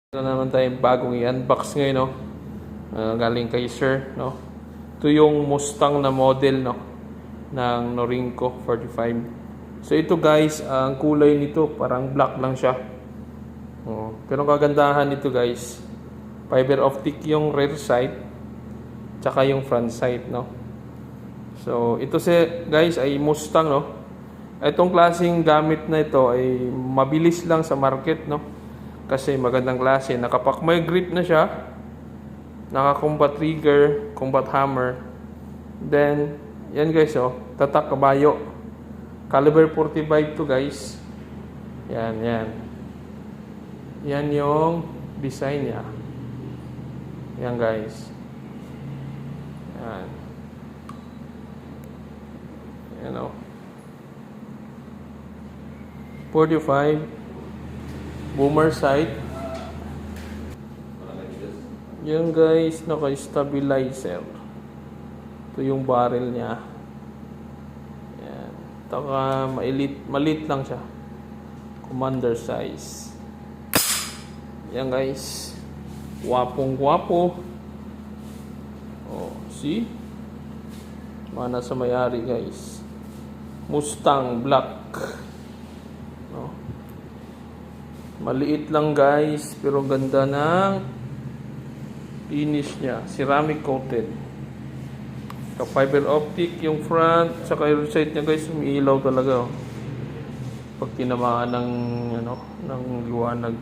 Ito naman tayong bagong i-unbox ngayon, no? Galing kay Sir, no? Ito yung Mustang na model, no? Ng Norinco 45. So ito guys, ang kulay nito parang black lang siya. Pero kagandahan nito guys, fiber optic yung rear sight, tsaka yung front sight, no? So ito guys ay Mustang, no? Itong klaseng gamit na ito ay mabilis lang sa market, no? Kasi magandang klase. Nakapakmay grip na siya. Naka-combat trigger, combat hammer. Then, yan guys, oh. Tatak kabayo. Caliber 45 to guys. Yan, yan. Yan yung design niya. Yan guys. Yan. Yan, oh. 45. Boomer sight. Yan guys, naka-stabilizer. Ito yung barrel niya. Yan. Taka maliit lang siya. Commander size. Yan guys. Gwapong-gwapo. Oh, see? Mana sa may-ari guys. Mustang Black. No? Maliit lang guys, pero ganda ng finish niya. Ceramic coated. Fiber optic yung front, saka yung side niya guys, umiilaw talaga. Oh. Pag tinamaan ng liwanag,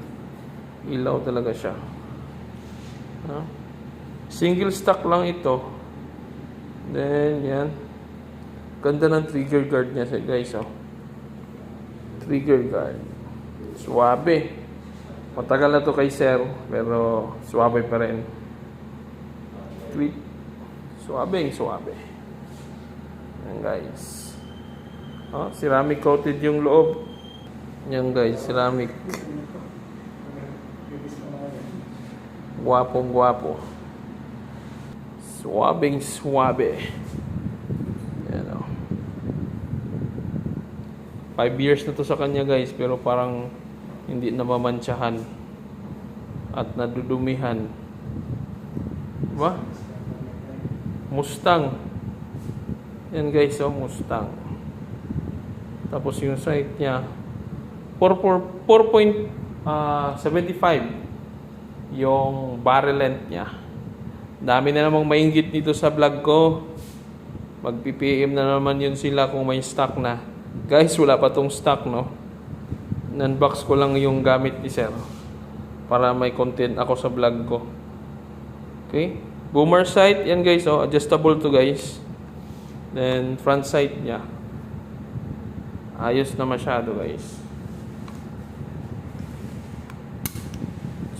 ilaw talaga siya. Single stock lang ito. Then yan. Ganda ng trigger guard niya guys. Oh. Trigger guard. Suwabe. Matagal na to kay Sir, pero suwabe pa rin. Tweet. Suwabe. Yan guys. Oh, ceramic coated yung loob. Yan guys, ceramic. Gwapong-gwapo. Suwabe. Yan, oh. 5 years na to sa kanya guys, pero parang hindi namamantsahan at nadudumihan. Diba? Mustang. Yan guys, oh, Mustang. Tapos yung sight niya 4.75 yung barrel length niya. Dami na namang mainggit dito sa vlog ko. Mag-PPM na naman yun sila kung may stock na. Guys, wala pa tong stock, no? Unbox ko lang yung gamit ni Sir para may content ako sa vlog ko. Okay? Boomer sight, yan guys, oh, adjustable to guys. Then front sight niya. Ayos na masyado guys.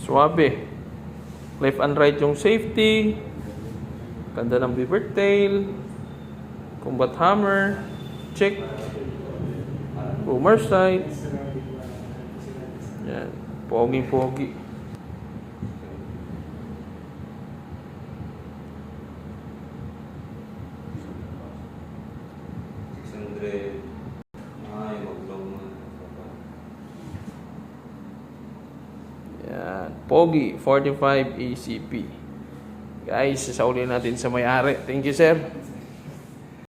Suwabe. Left and right yung safety. Ganda ng beaver tail. Combat hammer. Check. Boomer sight. Yan. Pogi. Yan. Pogi 45 ACP. Guys, sasaulin natin sa may-ari. Thank you, Sir.